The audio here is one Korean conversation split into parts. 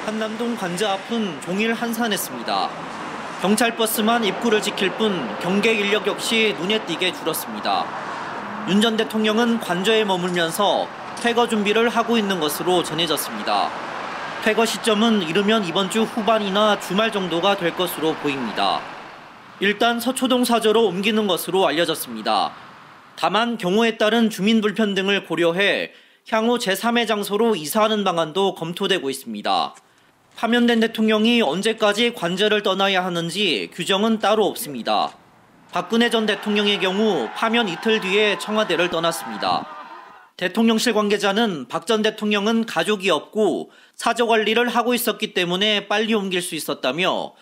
한남동 관저 앞은 종일 한산했습니다. 경찰 버스만 입구를 지킬 뿐 경계 인력 역시 눈에 띄게 줄었습니다. 윤 전 대통령은 관저에 머물면서 퇴거 준비를 하고 있는 것으로 전해졌습니다. 퇴거 시점은 이르면 이번 주 후반이나 주말 정도가 될 것으로 보입니다. 일단 서초동 사저로 옮기는 것으로 알려졌습니다. 다만 경호에 따른 주민 불편 등을 고려해 향후 제3의 장소로 이사하는 방안도 검토되고 있습니다. 파면된 대통령이 언제까지 관저를 떠나야 하는지 규정은 따로 없습니다. 박근혜 전 대통령의 경우 파면 이틀 뒤에 청와대를 떠났습니다. 대통령실 관계자는 박 전 대통령은 가족이 없고 사저 관리를 하고 있었기 때문에 빨리 옮길 수 있었다며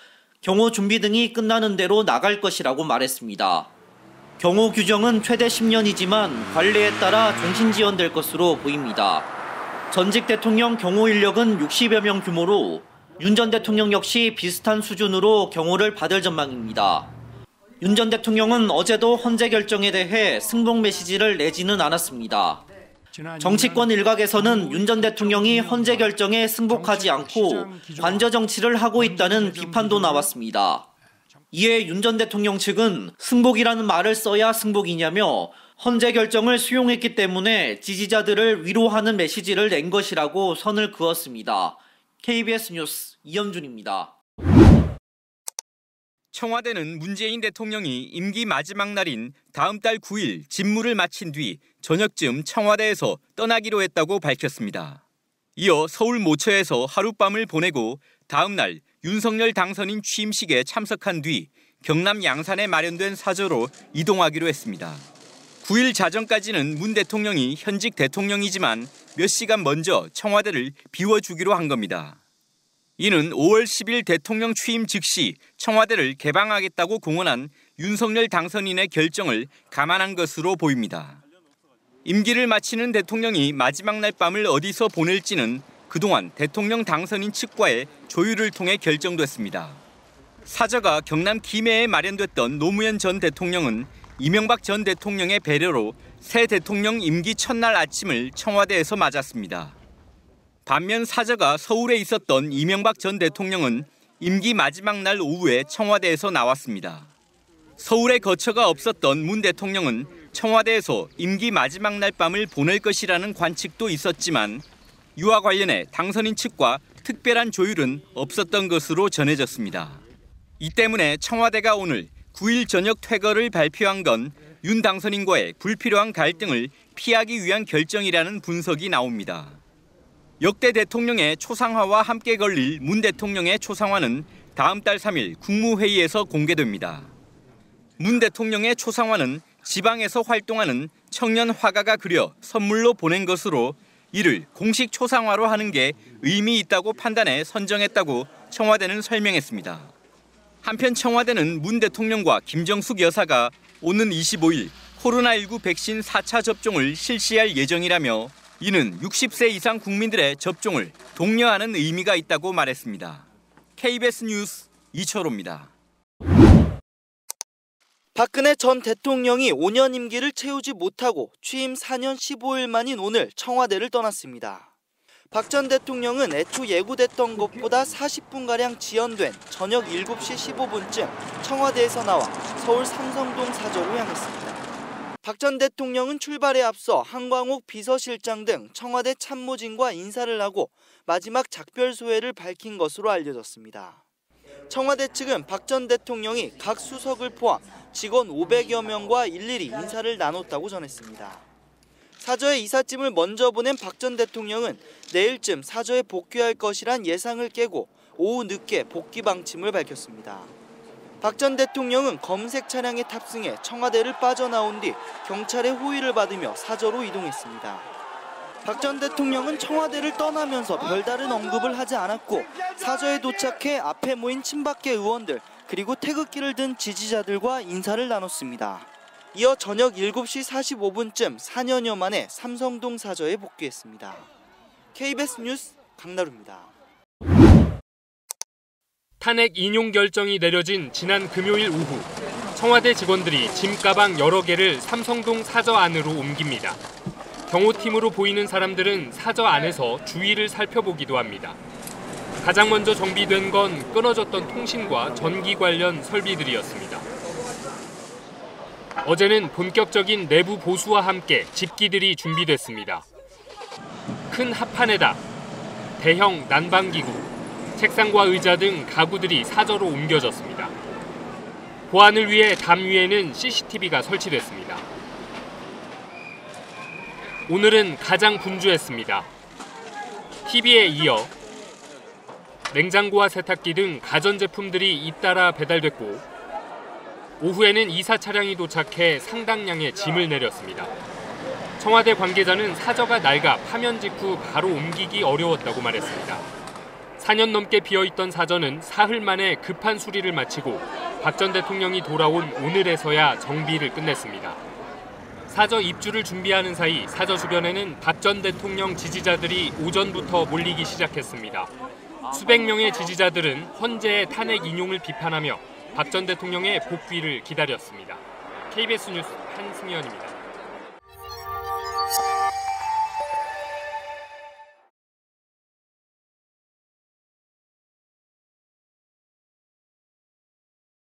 경호 준비 등이 끝나는 대로 나갈 것이라고 말했습니다. 경호 규정은 최대 10년이지만 관례에 따라 종신 지연될 것으로 보입니다. 전직 대통령 경호 인력은 60여 명 규모로 윤 전 대통령 역시 비슷한 수준으로 경호를 받을 전망입니다. 윤 전 대통령은 어제도 헌재 결정에 대해 승복 메시지를 내지는 않았습니다. 정치권 일각에서는 윤 전 대통령이 헌재 결정에 승복하지 않고 관저 정치를 하고 있다는 비판도 나왔습니다. 이에 윤 전 대통령 측은 승복이라는 말을 써야 승복이냐며 헌재 결정을 수용했기 때문에 지지자들을 위로하는 메시지를 낸 것이라고 선을 그었습니다. KBS 뉴스 이현준입니다. 청와대는 문재인 대통령이 임기 마지막 날인 다음 달 9일 직무를 마친 뒤 저녁쯤 청와대에서 떠나기로 했다고 밝혔습니다. 이어 서울 모처에서 하룻밤을 보내고 다음 날 윤석열 당선인 취임식에 참석한 뒤 경남 양산에 마련된 사저로 이동하기로 했습니다. 9일 자정까지는 문 대통령이 현직 대통령이지만 몇 시간 먼저 청와대를 비워주기로 한 겁니다. 이는 5월 10일 대통령 취임 즉시 청와대를 개방하겠다고 공언한 윤석열 당선인의 결정을 감안한 것으로 보입니다. 임기를 마치는 대통령이 마지막 날 밤을 어디서 보낼지는 그동안 대통령 당선인 측과의 조율을 통해 결정됐습니다. 사저가 경남 김해에 마련됐던 노무현 전 대통령은 이명박 전 대통령의 배려로 새 대통령 임기 첫날 아침을 청와대에서 맞았습니다. 반면 사저가 서울에 있었던 이명박 전 대통령은 임기 마지막 날 오후에 청와대에서 나왔습니다. 서울에 거처가 없었던 문 대통령은 청와대에서 임기 마지막 날 밤을 보낼 것이라는 관측도 있었지만 이와 관련해 당선인 측과 특별한 조율은 없었던 것으로 전해졌습니다. 이 때문에 청와대가 오늘 9일 저녁 퇴거를 발표한 건 윤 당선인과의 불필요한 갈등을 피하기 위한 결정이라는 분석이 나옵니다. 역대 대통령의 초상화와 함께 걸릴 문 대통령의 초상화는 다음 달 3일 국무회의에서 공개됩니다. 문 대통령의 초상화는 지방에서 활동하는 청년 화가가 그려 선물로 보낸 것으로 이를 공식 초상화로 하는 게 의미 있다고 판단해 선정했다고 청와대는 설명했습니다. 한편 청와대는 문 대통령과 김정숙 여사가 오는 25일 코로나19 백신 4차 접종을 실시할 예정이라며 이는 60세 이상 국민들의 접종을 독려하는 의미가 있다고 말했습니다. KBS 뉴스 이철호입니다. 박근혜 전 대통령이 5년 임기를 채우지 못하고 취임 4년 15일 만인 오늘 청와대를 떠났습니다. 박 전 대통령은 애초 예고됐던 것보다 40분가량 지연된 저녁 7시 15분쯤 청와대에서 나와 서울 삼성동 사저로 향했습니다. 박 전 대통령은 출발에 앞서 한광욱 비서실장 등 청와대 참모진과 인사를 하고 마지막 작별 소회를 밝힌 것으로 알려졌습니다. 청와대 측은 박 전 대통령이 각 수석을 포함 직원 500여 명과 일일이 인사를 나눴다고 전했습니다. 사저에 이삿짐을 먼저 보낸 박 전 대통령은 내일쯤 사저에 복귀할 것이란 예상을 깨고 오후 늦게 복귀 방침을 밝혔습니다. 박 전 대통령은 검색 차량에 탑승해 청와대를 빠져나온 뒤 경찰의 호의를 받으며 사저로 이동했습니다. 박 전 대통령은 청와대를 떠나면서 별다른 언급을 하지 않았고 사저에 도착해 앞에 모인 친박계 의원들 그리고 태극기를 든 지지자들과 인사를 나눴습니다. 이어 저녁 7시 45분쯤 4년여 만에 삼성동 사저에 복귀했습니다. KBS 뉴스 강나루입니다. 탄핵 인용 결정이 내려진 지난 금요일 오후 청와대 직원들이 짐가방 여러 개를 삼성동 사저 안으로 옮깁니다. 경호팀으로 보이는 사람들은 사저 안에서 주위를 살펴보기도 합니다. 가장 먼저 정비된 건 끊어졌던 통신과 전기 관련 설비들이었습니다. 어제는 본격적인 내부 보수와 함께 집기들이 준비됐습니다. 큰 합판에다 대형 난방기구, 책상과 의자 등 가구들이 사저로 옮겨졌습니다. 보안을 위해 담 위에는 CCTV가 설치됐습니다. 오늘은 가장 분주했습니다. TV에 이어 냉장고와 세탁기 등 가전제품들이 잇따라 배달됐고 오후에는 이사 차량이 도착해 상당량의 짐을 내렸습니다. 청와대 관계자는 사저가 낡아 파면 직후 바로 옮기기 어려웠다고 말했습니다. 4년 넘게 비어있던 사저는 사흘 만에 급한 수리를 마치고 박 전 대통령이 돌아온 오늘에서야 정비를 끝냈습니다. 사저 입주를 준비하는 사이 사저 주변에는 박 전 대통령 지지자들이 오전부터 몰리기 시작했습니다. 수백 명의 지지자들은 헌재의 탄핵 인용을 비판하며 박 전 대통령의 복귀를 기다렸습니다. KBS 뉴스 한승현입니다.